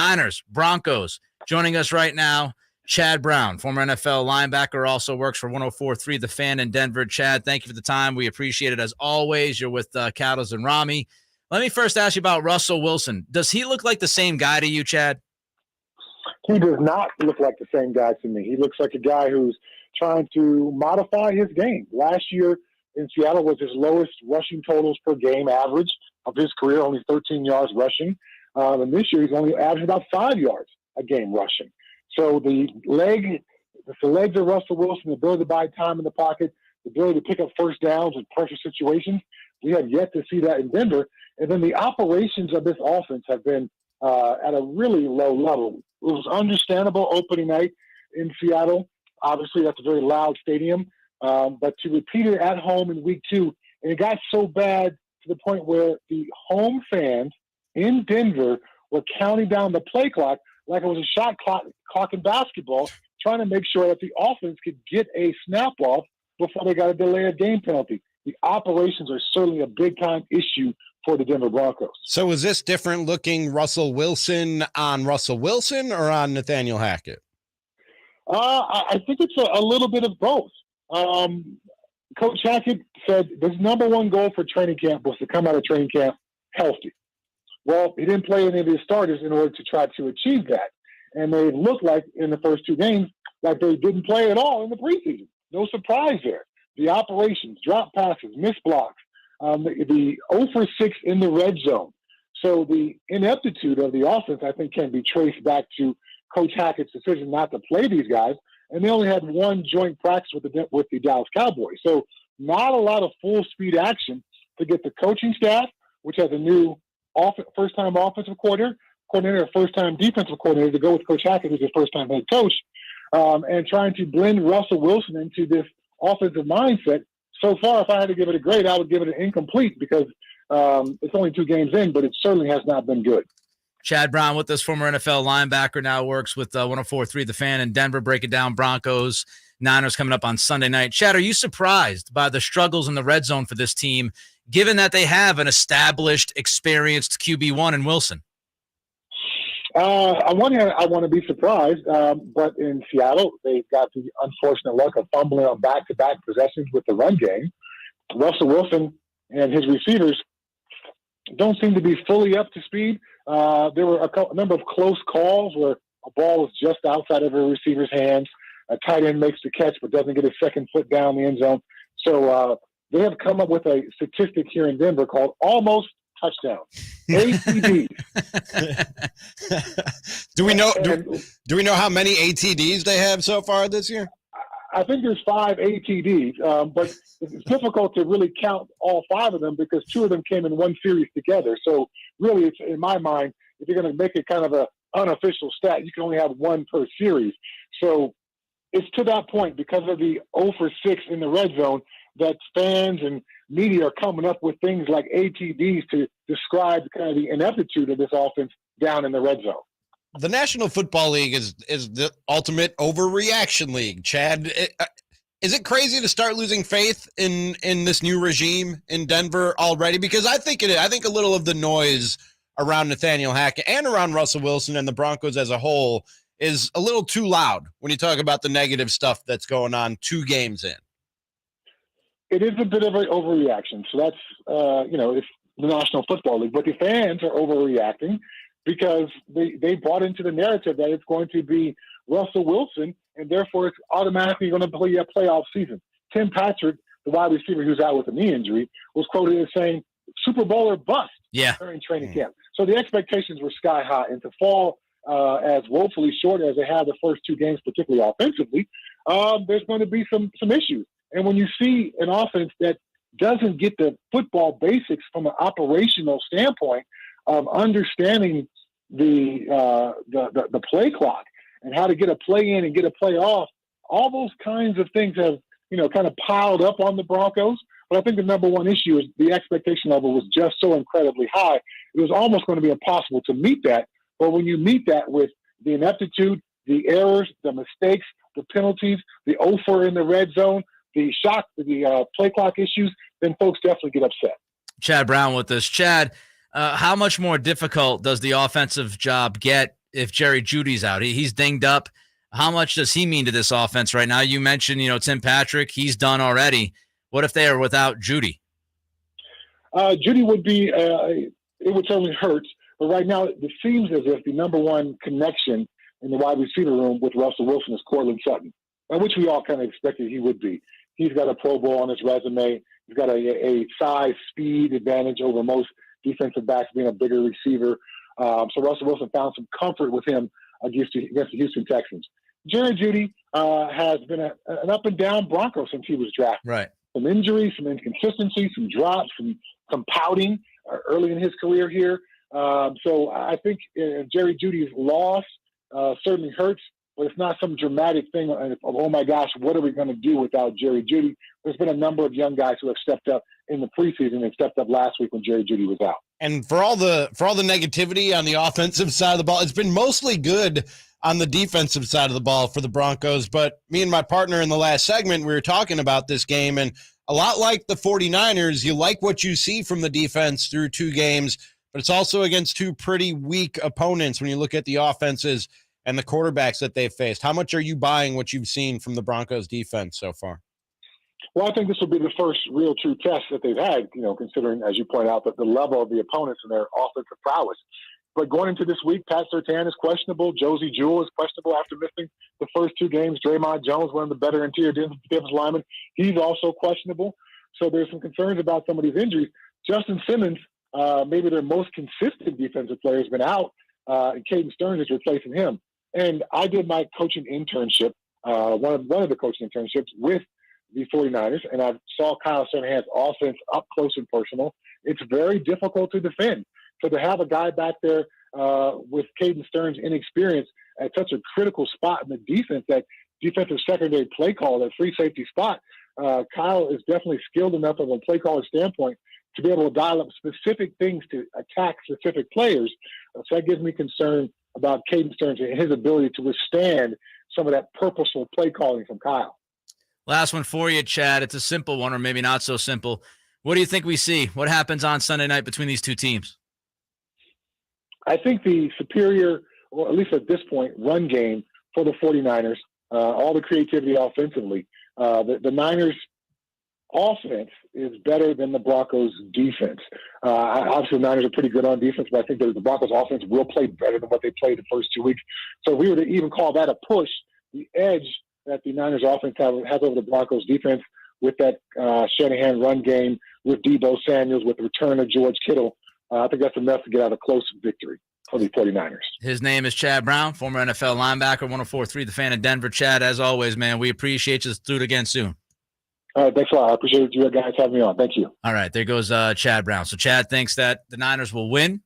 Niners, Broncos. Joining us right now, Chad Brown, former NFL linebacker, also works for 104.3 The Fan in Denver. Chad, thank you for the time. We appreciate it as always. You're with Cattles and Ramie. Let me first ask you about Russell Wilson. Does he look like the same guy to you, Chad? He does not look like the same guy to me. He looks like a guy who's trying to modify his game. Last year in Seattle was his lowest rushing totals per game average of his career, only 13 yards rushing. And this year he's only averaged about 5 yards a game rushing. So the legs of Russell Wilson, the ability to buy time in the pocket, the ability to pick up first downs in pressure situations, we have yet to see that in Denver. And then the operations of this offense have been at a really low level. It was understandable opening night in Seattle. Obviously, that's a very loud stadium. But to repeat it at home in week 2, and it got so bad to the point where the home fans in Denver were counting down the play clock like it was a shot clock in basketball, trying to make sure that the offense could get a snap off before they got a delay of game penalty. The operations are certainly a big-time issue for the Denver Broncos. So is this different looking Russell Wilson on Russell Wilson or on Nathaniel Hackett? I think it's a little bit of both. Coach Hackett said his number one goal for training camp was to come out of training camp healthy. Well, he didn't play any of his starters in order to try to achieve that. And they looked like in the first 2 games like they didn't play at all in the preseason. No surprise there. The operations, drop passes, missed blocks, the 0 for 6 in the red zone. So the ineptitude of the offense, I think, can be traced back to Coach Hackett's decision not to play these guys. And they only had one joint practice with the Dallas Cowboys. So not a lot of full speed action to get the coaching staff, which has a new first-time offensive coordinator, first-time defensive coordinator, to go with Coach Hackett, who's his first-time head coach, and trying to blend Russell Wilson into this offensive mindset. So far, if I had to give it a grade, I would give it an incomplete because it's only 2 games in, but it certainly has not been good. Chad Brown with us, former NFL linebacker, now works with 104.3 The Fan in Denver, breaking down Broncos, Niners coming up on Sunday night. Chad, are you surprised by the struggles in the red zone for this team, given that they have an established, experienced QB1 in Wilson? On one hand, I want to be surprised, but in Seattle, they've got the unfortunate luck of fumbling on back-to-back possessions with the run game. Russell Wilson and his receivers don't seem to be fully up to speed. There were a number of close calls where a ball was just outside of a receiver's hands. A tight end makes the catch but doesn't get his second foot down the end zone. So they have come up with a statistic here in Denver called almost touchdown. ATD. Do we know how many ATDs they have so far this year? I think there's 5 ATDs, but it's difficult to really count all 5 of them because 2 of them came in one series together. So really, it's, in my mind, if you're going to make it kind of an unofficial stat, you can only have 1 per series. So it's to that point, because of the 0 for 6 in the red zone, that fans and media are coming up with things like ATDs to describe kind of the ineptitude of this offense down in the red zone. The National Football League is the ultimate overreaction league. Chad, is it crazy to start losing faith in this new regime in Denver already? Because I think a little of the noise around Nathaniel Hackett and around Russell Wilson and the Broncos as a whole is a little too loud when you talk about the negative stuff that's going on 2 games in. It is a bit of an overreaction. So that's, it's the National Football League. But the fans are overreacting because they bought into the narrative that it's going to be Russell Wilson, and therefore it's automatically going to play a playoff season. Tim Patrick, the wide receiver who's out with a knee injury, was quoted as saying, Super Bowl or bust during training camp. So the expectations were sky high. And to fall as woefully short as they have the first 2 games, particularly offensively, there's going to be some issues. And when you see an offense that doesn't get the football basics from an operational standpoint of understanding the play clock and how to get a play in and get a play off, all those kinds of things have, kind of piled up on the Broncos. But I think the number one issue is the expectation level was just so incredibly high. It was almost going to be impossible to meet that. But when you meet that with the ineptitude, the errors, the mistakes, the penalties, the 0 for in the red zone, the shot, the play clock issues, then folks definitely get upset. Chad Brown with us. Chad, how much more difficult does the offensive job get if Jerry Judy's out? He's dinged up. How much does he mean to this offense right now? You mentioned, Tim Patrick, he's done already. What if they are without Judy? Judy would be, it would certainly hurt. But right now, it seems as if the number one connection in the wide receiver room with Russell Wilson is Cortland Sutton, which we all kind of expected he would be. He's got a Pro Bowl on his resume. He's got a size, speed advantage over most defensive backs, being a bigger receiver. So Russell Wilson found some comfort with him against the Houston Texans. Jerry Judy has been an up-and-down Bronco since he was drafted. Right. Some injuries, some inconsistency, some drops, some pouting early in his career here. So I think Jerry Judy's loss certainly hurts, but it's not some dramatic thing of, oh my gosh, what are we going to do without Jerry Judy? There's been a number of young guys who have stepped up in the preseason and stepped up last week when Jerry Judy was out. And for all the negativity on the offensive side of the ball, it's been mostly good on the defensive side of the ball for the Broncos. But me and my partner in the last segment, we were talking about this game, and a lot like the 49ers, you like what you see from the defense through 2 games, but it's also against 2 pretty weak opponents when you look at the offenses and the quarterbacks that they've faced. How much are you buying what you've seen from the Broncos defense so far? Well, I think this will be the first real true test that they've had, considering, as you point out, that the level of the opponents and their offensive prowess. But going into this week, Pat Surtain is questionable. Josie Jewell is questionable after missing the first 2 games. Draymond Jones, one of the better interior defensive linemen, he's also questionable. So there's some concerns about some of these injuries. Justin Simmons, maybe their most consistent defensive player, has been out, and Caden Stearns is replacing him. And I did my coaching internship, one of the coaching internships with the 49ers, and I saw Kyle Shanahan's offense up close and personal. It's very difficult to defend. So to have a guy back there with Caden Stearns' inexperience at such a critical spot in the defense, that defensive secondary play call, that free safety spot, Kyle is definitely skilled enough of a play caller standpoint to be able to dial up specific things to attack specific players. So that gives me concern about Caden Stearns and his ability to withstand some of that purposeful play calling from Kyle. Last one for you, Chad. It's a simple one, or maybe not so simple. What do you think we see? What happens on Sunday night between these 2 teams? I think the superior, or at least at this point, run game for the 49ers, all the creativity offensively. The Niners' offense is better than the Broncos' defense. Obviously, the Niners are pretty good on defense, but I think the Broncos' offense will play better than what they played the first 2 weeks. So if we were to even call that a push, the edge that the Niners' offense has over the Broncos' defense with that Shanahan run game, with Deebo Samuels, with the return of George Kittle, I think that's enough to get out a close victory for the 49ers. His name is Chad Brown, former NFL linebacker, 104.3 The Fan in Denver. Chad, as always, man, we appreciate you. Let's do it again soon. All right, thanks a lot. I appreciate you guys having me on. Thank you. All right, there goes Chad Brown. So Chad thinks that the Niners will win.